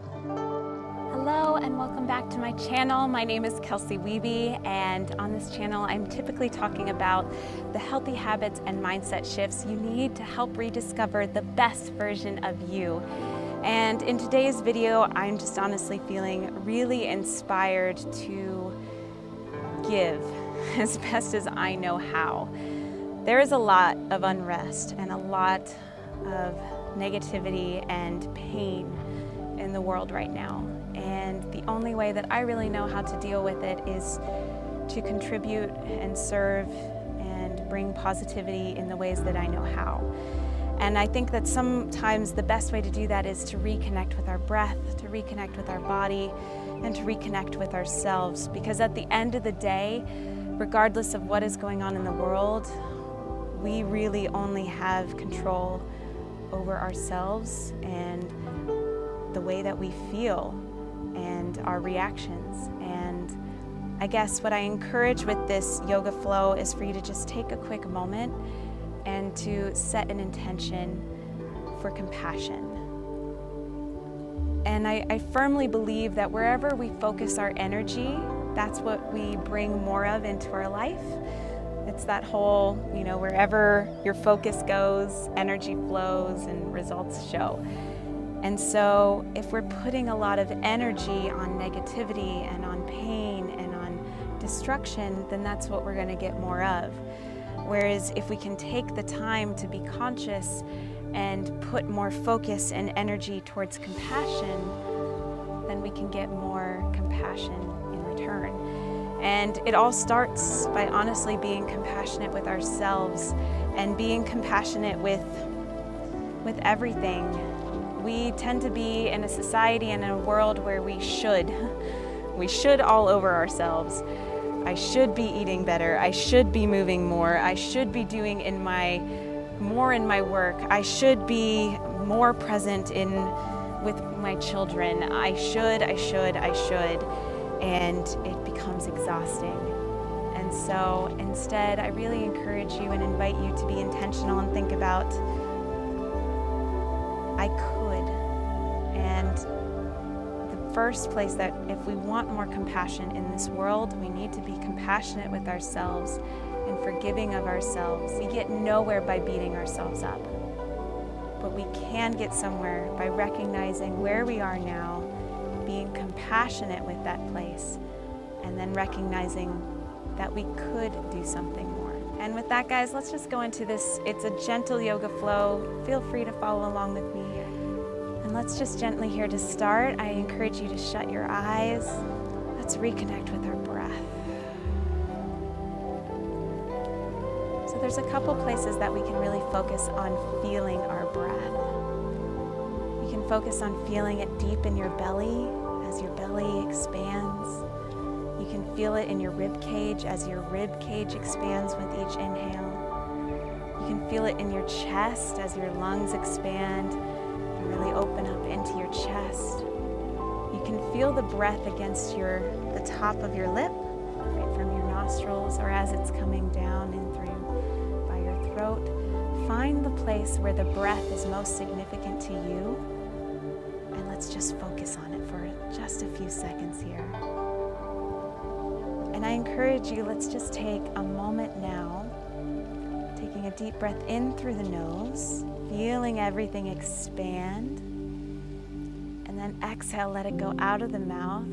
Hello and welcome back to my channel. My name is Kelsey Wiebe, and on this channel I'm typically talking about the healthy habits and mindset shifts you need to help rediscover the best version of you. And in today's video, I'm just honestly feeling really inspired to give as best as I know how. There is a lot of unrest and a lot of negativity and pain in the world right now. And the only way that I really know how to deal with it is to contribute and serve and bring positivity in the ways that I know how. And I think that sometimes the best way to do that is to reconnect with our breath, to reconnect with our body, and to reconnect with ourselves. Because at the end of the day, regardless of what is going on in the world, we really only have control over ourselves and the way that we feel and our reactions. And I guess what I encourage with this yoga flow is for you to just take a quick moment and to set an intention for compassion. And I firmly believe that wherever we focus our energy, that's what we bring more of into our life. It's that whole, wherever your focus goes, energy flows and results show. And so if we're putting a lot of energy on negativity and on pain and on destruction, then that's what we're going to get more of. Whereas if we can take the time to be conscious and put more focus and energy towards compassion, then we can get more compassion in return. And it all starts by honestly being compassionate with ourselves and being compassionate with everything. We tend to be in a society and in a world where we should all over ourselves. I should be eating better. I should be moving more. I should be doing more in my work. I should be more present with my children. I should. And it becomes exhausting. And so instead, I really encourage you and invite you to be intentional and think about, I could. And the first place that if we want more compassion in this world, we need to be compassionate with ourselves and forgiving of ourselves. We get nowhere by beating ourselves up, but we can get somewhere by recognizing where we are now, being compassionate with that place, and then recognizing that we could do something more. And with that, guys, let's just go into this. It's a gentle yoga flow. Feel free to follow along with me. And let's just gently here to start. I encourage you to shut your eyes. Let's reconnect with our breath. So there's a couple places that we can really focus on feeling our breath. You can focus on feeling it deep in your belly as your belly expands. You can feel it in your rib cage as your rib cage expands with each inhale. You can feel it in your chest as your lungs expand and really open up into your chest. You can feel the breath against the top of your lip, right from your nostrils, or as it's coming down in through by your throat. Find the place where the breath is most significant to you, and let's just focus on it for just a few seconds here. And I encourage you, let's just take a moment now, taking a deep breath in through the nose, feeling everything expand, and then exhale, let it go out of the mouth.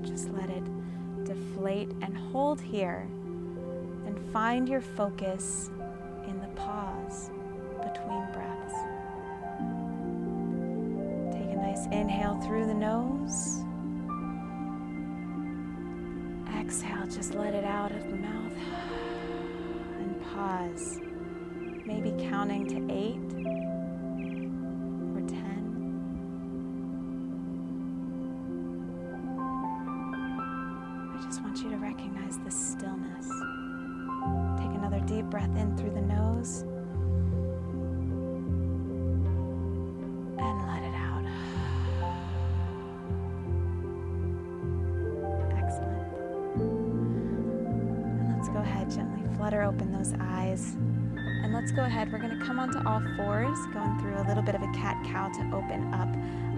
Just let it deflate and hold here, and find your focus in the pause between breaths. Take a nice inhale through the nose. Exhale, just let it out of the mouth and pause, maybe counting to 8 or 10. I just want you to recognize the stillness. Take another deep breath in through the nose and let it out. Excellent. And let's go ahead, gently flutter open those eyes. And let's go ahead. We're going to come onto all fours, going through a little bit of a cat-cow to open up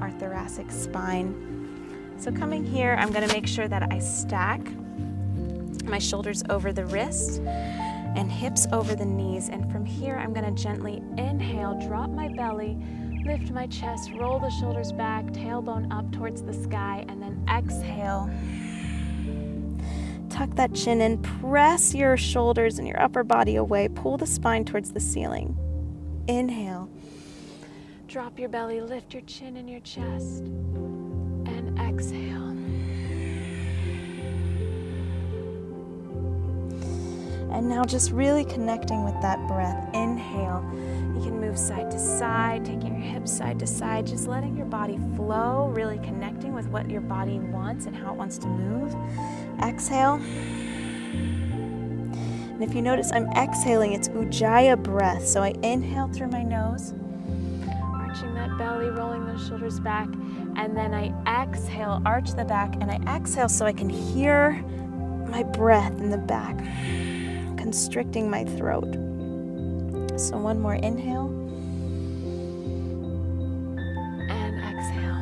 our thoracic spine. So coming here, I'm going to make sure that I stack my shoulders over the wrist and hips over the knees. And from here, I'm going to gently inhale, drop my belly, lift my chest, roll the shoulders back, tailbone up towards the sky, and then exhale. Tuck that chin in, press your shoulders and your upper body away, pull the spine towards the ceiling. Inhale, drop your belly, lift your chin and your chest, and exhale. And now just really connecting with that breath. Inhale, you can move side to side, taking your hips side to side, just letting your body flow, really connecting with what your body wants and how it wants to move. Exhale. And if you notice, I'm exhaling, it's Ujjayi breath. So I inhale through my nose, arching that belly, rolling those shoulders back, and then I exhale, arch the back, and I exhale so I can hear my breath in the back, constricting my throat. So one more inhale, and exhale.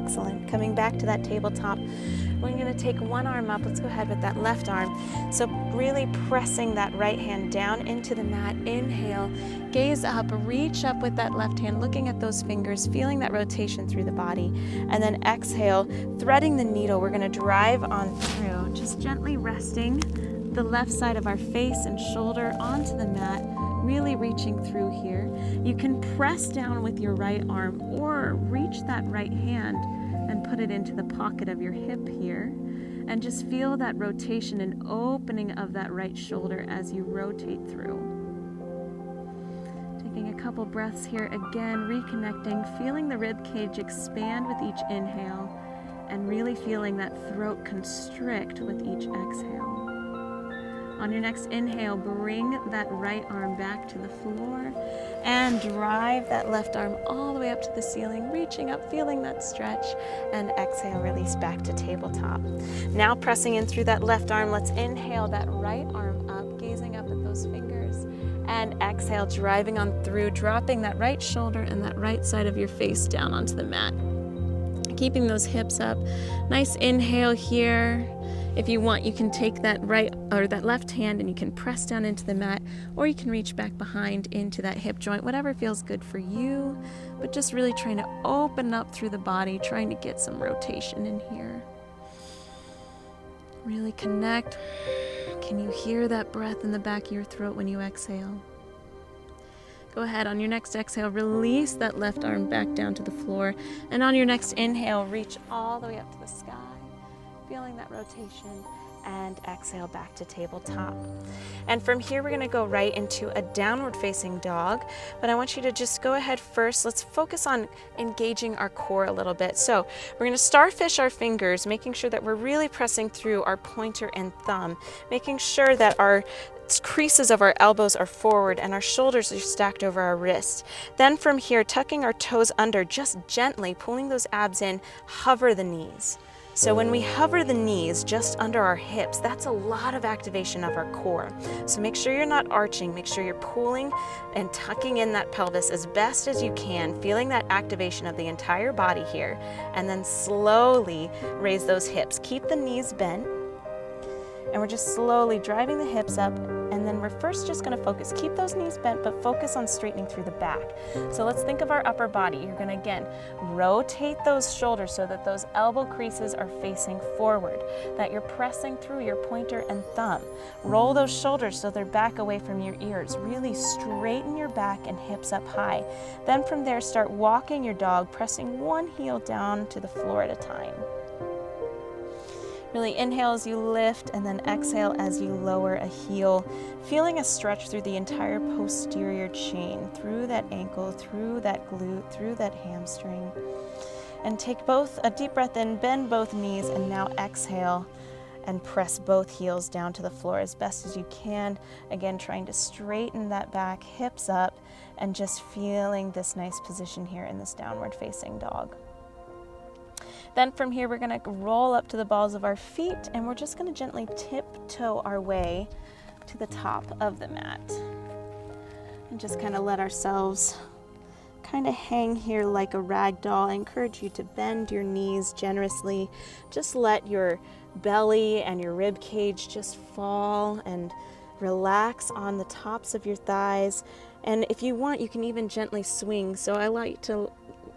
Excellent. Coming back to that tabletop, we're going to take one arm up. Let's go ahead with that left arm. So really pressing that right hand down into the mat. Inhale, gaze up, reach up with that left hand, looking at those fingers, feeling that rotation through the body. And then exhale, threading the needle. We're going to drive on through, just gently resting the left side of our face and shoulder onto the mat, really reaching through here. You can press down with your right arm or reach that right hand and put it into the pocket of your hip here, and just feel that rotation and opening of that right shoulder as you rotate through. Taking a couple breaths here again, reconnecting, feeling the rib cage expand with each inhale, and really feeling that throat constrict with each exhale. On your next inhale, bring that right arm back to the floor and drive that left arm all the way up to the ceiling, reaching up, feeling that stretch, and exhale, release back to tabletop. Now pressing in through that left arm, let's inhale that right arm up, gazing up at those fingers, and exhale, driving on through, dropping that right shoulder and that right side of your face down onto the mat. Keeping those hips up. Nice inhale here. If you want, you can take that right or that left hand and you can press down into the mat, or you can reach back behind into that hip joint, whatever feels good for you, but just really trying to open up through the body, trying to get some rotation in here. Really connect. Can you hear that breath in the back of your throat when you exhale? Go ahead, on your next exhale, release that left arm back down to the floor, and on your next inhale, reach all the way up to the sky, feeling that rotation, and exhale back to tabletop. And from here, we're going to go right into a downward facing dog, but I want you to just go ahead first. Let's focus on engaging our core a little bit. So we're going to starfish our fingers, making sure that we're really pressing through our pointer and thumb, making sure that our creases of our elbows are forward and our shoulders are stacked over our wrists. Then from here, tucking our toes under, just gently pulling those abs in, hover the knees. So when we hover the knees just under our hips, that's a lot of activation of our core. So make sure you're not arching, make sure you're pulling and tucking in that pelvis as best as you can, feeling that activation of the entire body here, and then slowly raise those hips. Keep the knees bent, and we're just slowly driving the hips up, and then we're first just going to focus. Keep those knees bent, but focus on straightening through the back. So let's think of our upper body. You're going to, again, rotate those shoulders so that those elbow creases are facing forward, that you're pressing through your pointer and thumb. Roll those shoulders so they're back away from your ears. Really straighten your back and hips up high. Then from there, start walking your dog, pressing one heel down to the floor at a time. Really inhale as you lift, and then exhale as you lower a heel, feeling a stretch through the entire posterior chain, through that ankle, through that glute, through that hamstring. And take both a deep breath in, bend both knees, and now exhale and press both heels down to the floor as best as you can. Again, trying to straighten that back, hips up, and just feeling this nice position here in this downward facing dog. Then from here, we're gonna roll up to the balls of our feet, and we're just gonna gently tiptoe our way to the top of the mat. And just kind of let ourselves kind of hang here like a rag doll. I encourage you to bend your knees generously. Just let your belly and your rib cage just fall and relax on the tops of your thighs. And if you want, you can even gently swing. So I like to,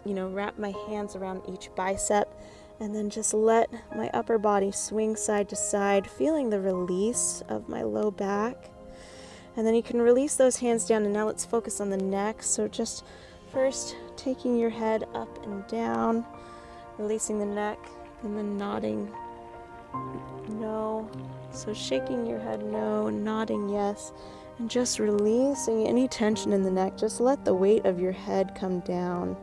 wrap my hands around each bicep and then just let my upper body swing side to side, feeling the release of my low back. And then you can release those hands down, and now let's focus on the neck. So just first taking your head up and down, releasing the neck, and then nodding no. So shaking your head no, nodding yes, and just releasing any tension in the neck. Just let the weight of your head come down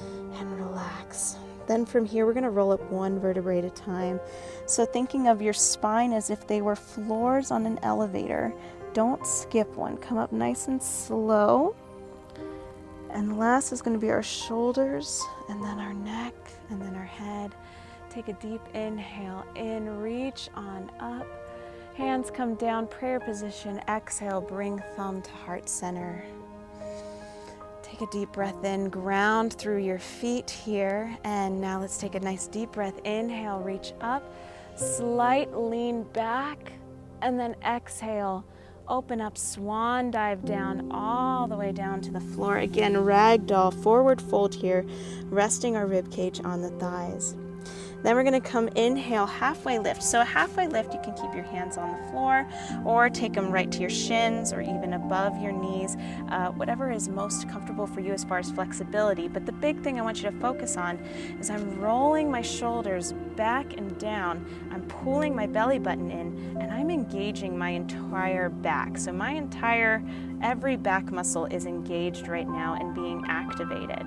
and relax. Then from here, we're going to roll up one vertebrae at a time. So thinking of your spine as if they were floors on an elevator. Don't skip one. Come up nice and slow. And last is going to be our shoulders, and then our neck, and then our head. Take a deep inhale in, reach on up. Hands come down, prayer position. Exhale, bring thumb to heart center. Take a deep breath in, ground through your feet here. And now let's take a nice deep breath. Inhale, reach up, slight lean back, and then exhale. Open up, swan dive down, all the way down to the floor. Again, ragdoll, forward fold here, resting our rib cage on the thighs. Then we're going to come inhale, halfway lift. So a halfway lift, you can keep your hands on the floor or take them right to your shins or even above your knees, whatever is most comfortable for you as far as flexibility. But the big thing I want you to focus on is I'm rolling my shoulders back and down. I'm pulling my belly button in, and I'm engaging my entire back. So every back muscle is engaged right now and being activated.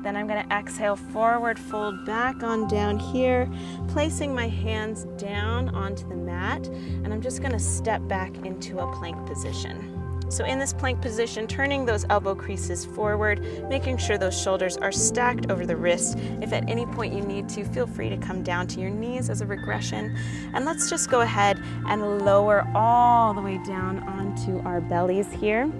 Then I'm going to exhale, forward fold back on down here, placing my hands down onto the mat, and I'm just going to step back into a plank position. So in this plank position, turning those elbow creases forward, making sure those shoulders are stacked over the wrists. If at any point you need to, feel free to come down to your knees as a regression. And let's just go ahead and lower all the way down onto our bellies here.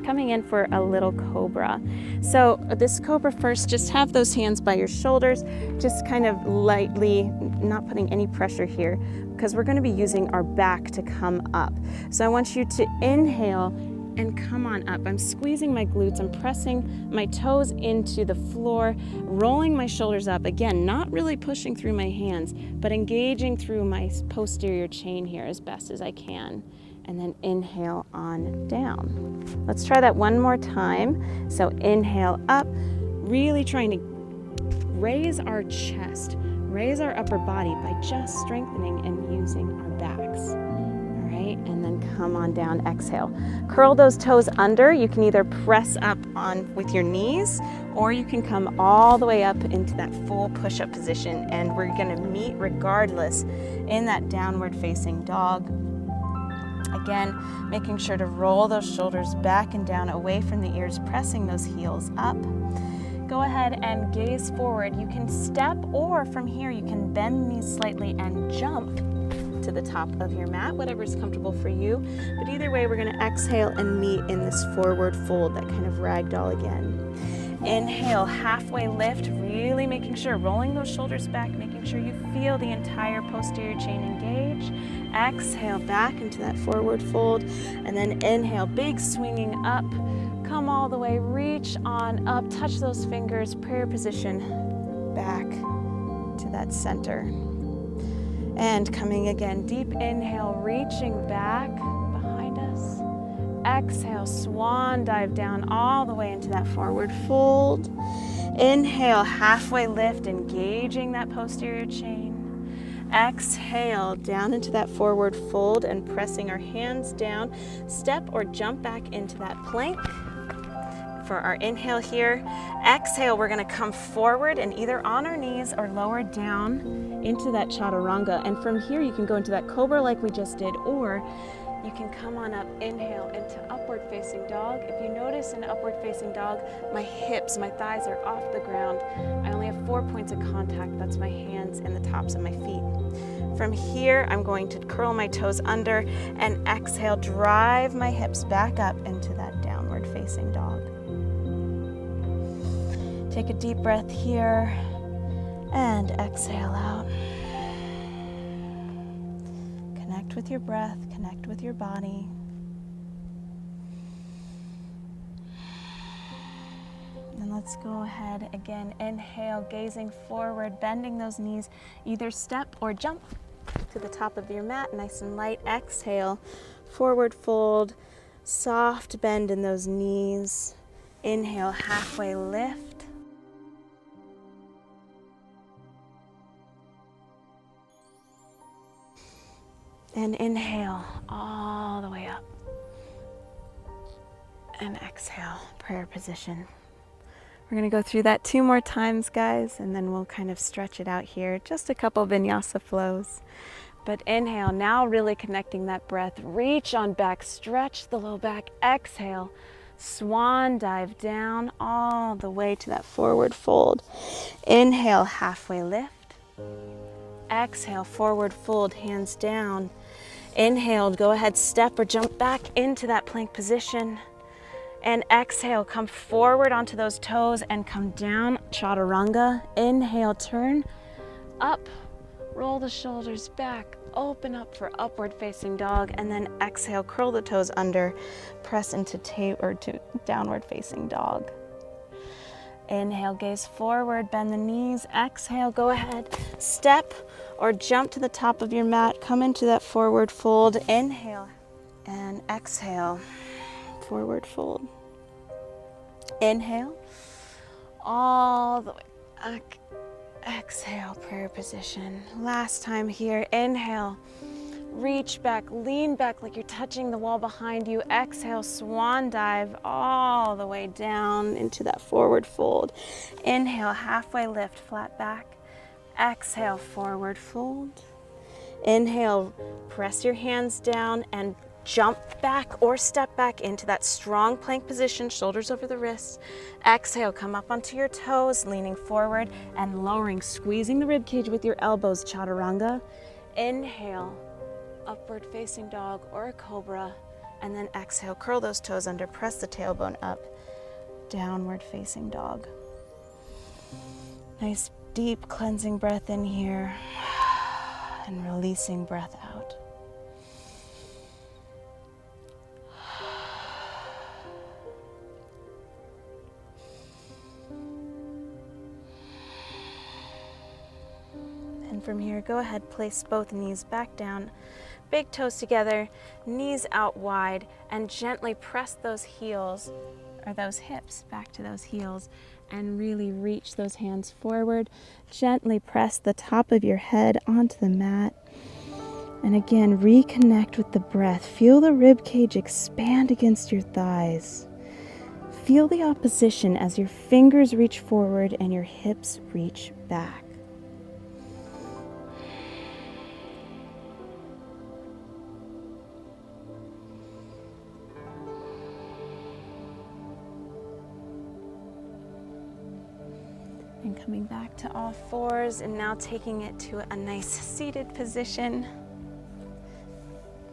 Coming in for a little cobra. So this cobra first, just have those hands by your shoulders, just kind of lightly, not putting any pressure here, because we're going to be using our back to come up. So I want you to inhale and come on up. I'm squeezing my glutes, I'm pressing my toes into the floor, rolling my shoulders up. Again, not really pushing through my hands, but engaging through my posterior chain here as best as I can. And then inhale on down. Let's try that one more time. So inhale up, really trying to raise our chest, raise our upper body by just strengthening and using our backs. All right, and then come on down, exhale. Curl those toes under. You can either press up on with your knees, or you can come all the way up into that full push-up position, and we're gonna meet regardless in that downward facing dog. Again, making sure to roll those shoulders back and down away from the ears, pressing those heels up. Go ahead and gaze forward. You can step, or from here you can bend knees slightly and jump to the top of your mat, whatever is comfortable for you. But either way, we're going to exhale and meet in this forward fold, that kind of ragdoll again. Inhale, halfway lift, really making sure, rolling those shoulders back, making sure you feel the entire posterior chain engage. Exhale back into that forward fold, and then inhale, big swinging up. Come all the way, reach on up, touch those fingers, prayer position, back to that center. And coming again, deep inhale, reaching back behind us. Exhale, swan dive down all the way into that forward fold. Inhale, halfway lift, engaging that posterior chain. Exhale, down into that forward fold and pressing our hands down. Step or jump back into that plank for our inhale here. Exhale, we're going to come forward and either on our knees or lower down into that chaturanga. And from here, you can go into that cobra like we just did, or You can come on up, inhale into upward facing dog. If you notice in upward facing dog, my hips, my thighs are off the ground. I only have 4 points of contact. That's my hands and the tops of my feet. From here, I'm going to curl my toes under and exhale, drive my hips back up into that downward facing dog. Take a deep breath here and exhale out. Connect with your breath, connect with your body. And let's go ahead again, inhale, gazing forward, bending those knees, either step or jump to the top of your mat, nice and light. Exhale, forward fold, soft bend in those knees. Inhale, halfway lift. And inhale all the way up. And exhale, prayer position. We're going to go through that 2 more times, guys, and then we'll kind of stretch it out here. Just a couple vinyasa flows. But inhale, now really connecting that breath. Reach on back, stretch the low back. Exhale, swan dive down all the way to that forward fold. Inhale, halfway lift. Exhale, forward fold, hands down. Inhale, go ahead, step or jump back into that plank position. And exhale, come forward onto those toes and come down, chaturanga. Inhale, turn up, roll the shoulders back, open up for upward facing dog, and then exhale, curl the toes under, press into to downward facing dog. Inhale, gaze forward, bend the knees. Exhale, go ahead, step or jump to the top of your mat, come into that forward fold. Inhale and exhale, forward fold. Inhale, all the way back. Exhale, prayer position. Last time here, inhale, reach back, lean back like you're touching the wall behind you. Exhale, swan dive all the way down into that forward fold. Inhale, halfway lift, flat back. Exhale, forward fold. Inhale, press your hands down and jump back or step back into that strong plank position, shoulders over the wrists. Exhale, come up onto your toes, leaning forward and lowering, squeezing the rib cage with your elbows, chaturanga. Inhale, upward facing dog or a cobra, and then exhale, curl those toes under, press the tailbone up, downward facing dog. Nice deep cleansing breath in here and releasing breath out. And from here, go ahead, place both knees back down, big toes together, knees out wide, and gently press those heels or those hips back to those heels and really reach those hands forward. Gently press the top of your head onto the mat. And again, reconnect with the breath. Feel the rib cage expand against your thighs. Feel the opposition as your fingers reach forward and your hips reach back. And coming back to all fours and now taking it to a nice seated position.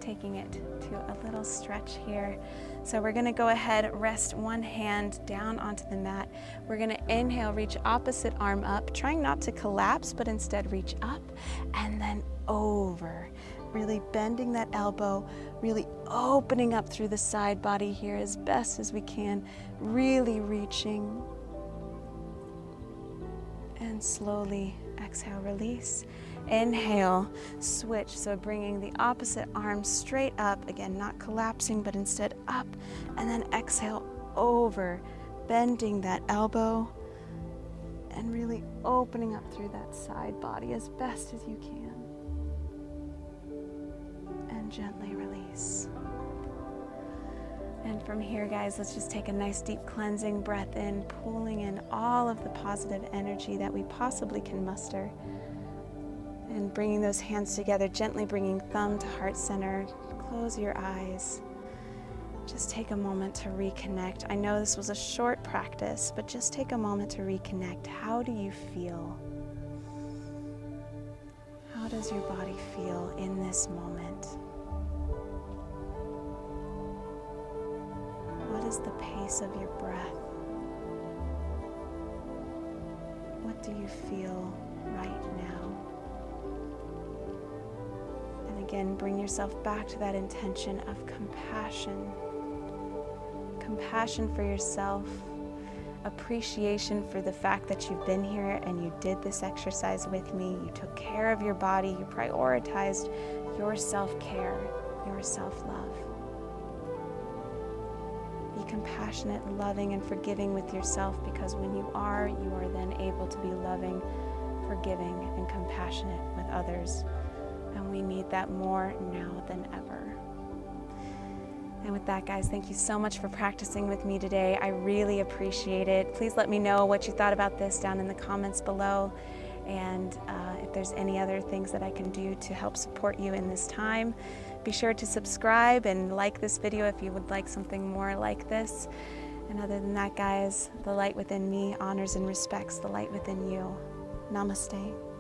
Taking it to a little stretch here. So we're gonna go ahead, rest one hand down onto the mat. We're gonna inhale, reach opposite arm up, trying not to collapse, but instead reach up and then over. Really bending that elbow, really opening up through the side body here as best as we can, really reaching. And slowly exhale, release. Inhale, switch. So bringing the opposite arm straight up, again, not collapsing, but instead up. And then exhale, over, bending that elbow and really opening up through that side body as best as you can. And gently release. And from here, guys, let's just take a nice deep cleansing breath in, pulling in all of the positive energy that we possibly can muster. And bringing those hands together, gently bringing thumb to heart center, close your eyes. Just take a moment to reconnect. I know this was a short practice, but just take a moment to reconnect. How do you feel? How does your body feel in this moment? What is the pace of your breath? What do you feel right now? And again, bring yourself back to that intention of compassion. Compassion for yourself, appreciation for the fact that you've been here and you did this exercise with me. You took care of your body, you prioritized your self-care, your self-love. Be compassionate, loving, and forgiving with yourself, because when you are then able to be loving, forgiving, and compassionate with others. And we need that more now than ever. And with that, guys, thank you so much for practicing with me today. I really appreciate it. Please let me know what you thought about this down in the comments below. And if there's any other things that I can do to help support you in this time, be sure to subscribe and like this video if you would like something more like this. And other than that, guys, the light within me honors and respects the light within you. Namaste.